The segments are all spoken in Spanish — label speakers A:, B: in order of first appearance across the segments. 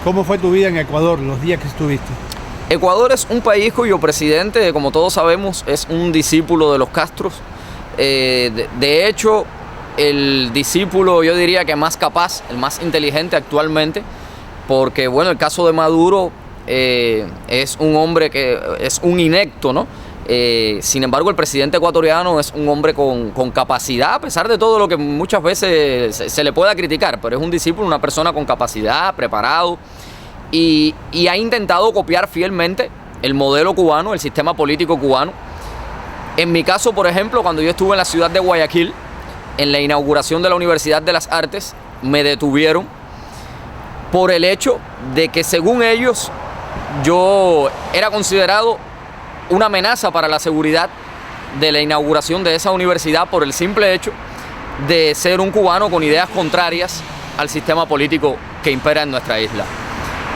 A: ¿Cómo fue tu vida en Ecuador los días que estuviste?
B: Ecuador es un país cuyo presidente, como todos sabemos, es un discípulo de los Castros. De hecho, el discípulo, yo diría que más capaz, el más inteligente actualmente, porque bueno, el caso de Maduro es un hombre que es un inepto, ¿no? Sin embargo, el presidente ecuatoriano es un hombre con capacidad, a pesar de todo lo que muchas veces se le pueda criticar, pero es un discípulo, una persona con capacidad, preparado, y ha intentado copiar fielmente el modelo cubano, el sistema político cubano. En mi caso, por ejemplo, cuando yo estuve en la ciudad de Guayaquil, en la inauguración de la Universidad de las Artes, me detuvieron por el hecho de que, según ellos, yo era considerado una amenaza para la seguridad de la inauguración de esa universidad por el simple hecho de ser un cubano con ideas contrarias al sistema político que impera en nuestra isla.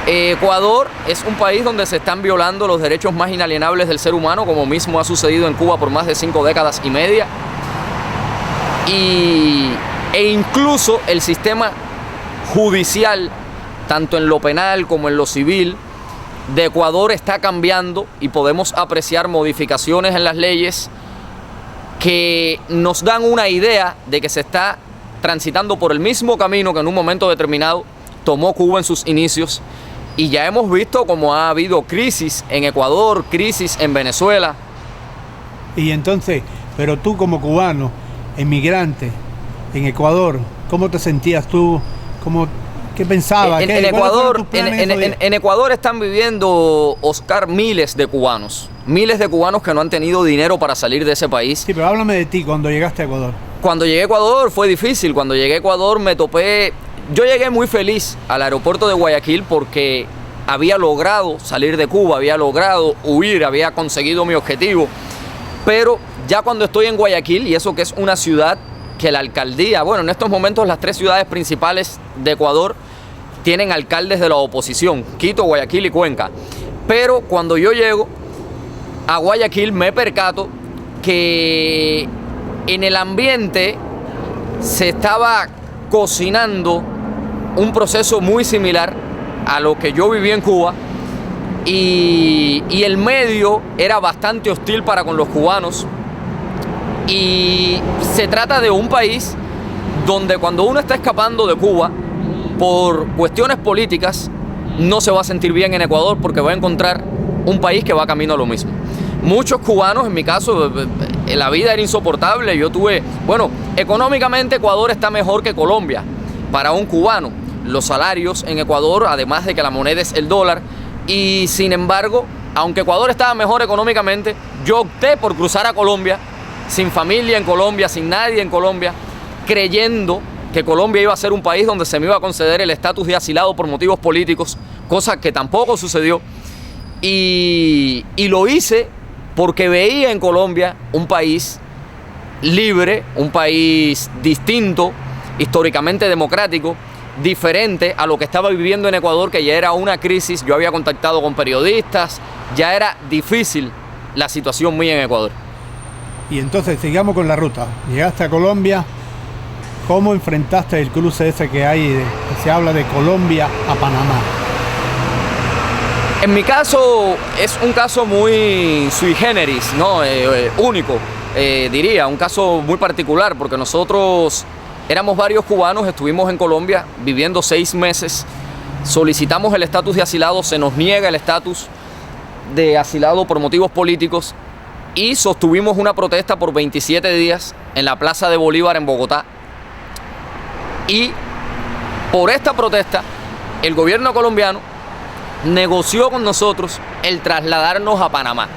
B: Ecuador es un país donde se están violando los derechos más inalienables del ser humano, como mismo ha sucedido en Cuba por más de 5 décadas y media. E incluso el sistema judicial, tanto en lo penal como en lo civil, de Ecuador está cambiando y podemos apreciar modificaciones en las leyes que nos dan una idea de que se está transitando por el mismo camino que en un momento determinado tomó Cuba en sus inicios. Y ya hemos visto cómo ha habido crisis en Ecuador, crisis en Venezuela.
A: Y entonces, pero tú como cubano, emigrante en Ecuador, ¿cómo te sentías tú? ¿Qué pensabas?
B: En Ecuador están viviendo, Oscar, miles de cubanos que no han tenido dinero para salir de ese país.
A: Sí, pero háblame de ti cuando llegaste a Ecuador.
B: Cuando llegué a Ecuador fue difícil. Cuando llegué a Ecuador yo llegué muy feliz al aeropuerto de Guayaquil porque había logrado salir de Cuba, había logrado huir, había conseguido mi objetivo. Pero ya cuando estoy en Guayaquil, y eso que es una ciudad que la alcaldía, bueno, en estos momentos las 3 ciudades principales de Ecuador tienen alcaldes de la oposición, Quito, Guayaquil y Cuenca. Pero cuando yo llego a Guayaquil me percato que en el ambiente se estaba cocinando un proceso muy similar a lo que yo viví en Cuba, y el medio era bastante hostil para con los cubanos. Y se trata de un país donde cuando uno está escapando de Cuba por cuestiones políticas, no se va a sentir bien en Ecuador porque va a encontrar un país que va camino a lo mismo. Muchos cubanos, en mi caso, la vida era insoportable. Económicamente Ecuador está mejor que Colombia para un cubano. Los salarios en Ecuador, además de que la moneda es el dólar, y sin embargo, aunque Ecuador estaba mejor económicamente, yo opté por cruzar a Colombia, sin familia en Colombia, sin nadie en Colombia, creyendo que Colombia iba a ser un país donde se me iba a conceder el estatus de asilado por motivos políticos, cosa que tampoco sucedió. Y lo hice porque veía en Colombia un país libre, un país distinto, históricamente democrático, diferente a lo que estaba viviendo en Ecuador, que ya era una crisis. Yo había contactado con periodistas, ya era difícil la situación mía en Ecuador.
A: Y entonces sigamos con la ruta. Llegaste a Colombia, ¿cómo enfrentaste el cruce ese que hay, que se habla de Colombia a Panamá?
B: En mi caso es un caso muy sui generis, ¿no? Único, diría, un caso muy particular, porque nosotros éramos varios cubanos, estuvimos en Colombia viviendo 6 meses, solicitamos el estatus de asilado, se nos niega el estatus de asilado por motivos políticos y sostuvimos una protesta por 27 días en la Plaza de Bolívar en Bogotá. Y por esta protesta, el gobierno colombiano negoció con nosotros el trasladarnos a Panamá.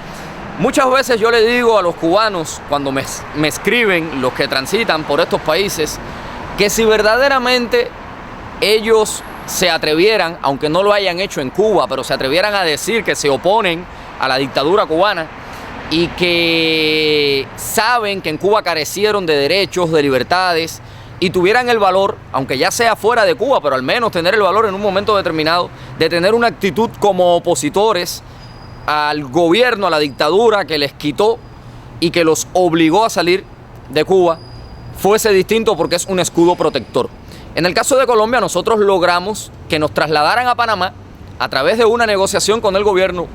B: Muchas veces yo le digo a los cubanos, cuando me escriben, los que transitan por estos países, que si verdaderamente ellos se atrevieran, aunque no lo hayan hecho en Cuba, pero se atrevieran a decir que se oponen a la dictadura cubana y que saben que en Cuba carecieron de derechos, de libertades, y tuvieran el valor, aunque ya sea fuera de Cuba, pero al menos tener el valor en un momento determinado de tener una actitud como opositores al gobierno, a la dictadura que les quitó y que los obligó a salir de Cuba, fuese distinto, porque es un escudo protector. En el caso de Colombia, nosotros logramos que nos trasladaran a Panamá a través de una negociación con el gobierno,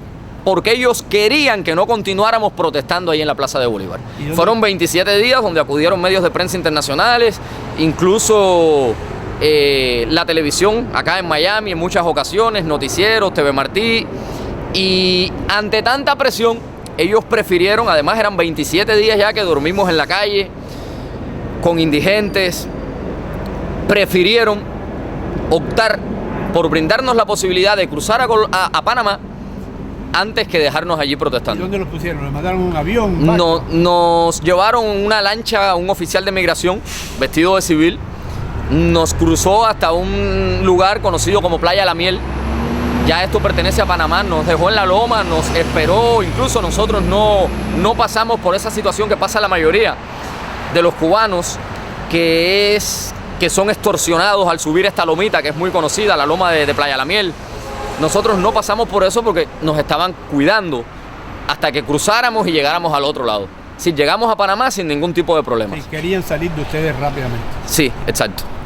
B: porque ellos querían que no continuáramos protestando ahí en la Plaza de Bolívar. Fueron 27 días donde acudieron medios de prensa internacionales, incluso la televisión acá en Miami en muchas ocasiones, noticieros, TV Martí, y ante tanta presión, ellos prefirieron, además eran 27 días ya que dormimos en la calle, con indigentes, prefirieron optar por brindarnos la posibilidad de cruzar a Panamá antes que dejarnos allí protestando.
A: ¿Y dónde los pusieron? ¿Les mandaron un avión?
B: No, nos llevaron una lancha, un oficial de migración vestido de civil, nos cruzó hasta un lugar conocido como Playa La Miel. Ya esto pertenece a Panamá, nos dejó en la loma, nos esperó, incluso nosotros no pasamos por esa situación que pasa la mayoría de los cubanos, que son extorsionados al subir esta lomita que es muy conocida, la loma de Playa La Miel. Nosotros no pasamos por eso porque nos estaban cuidando hasta que cruzáramos y llegáramos al otro lado. Sí, llegamos a Panamá sin ningún tipo de problemas.
A: Sí, querían salir de ustedes rápidamente.
B: Sí, exacto.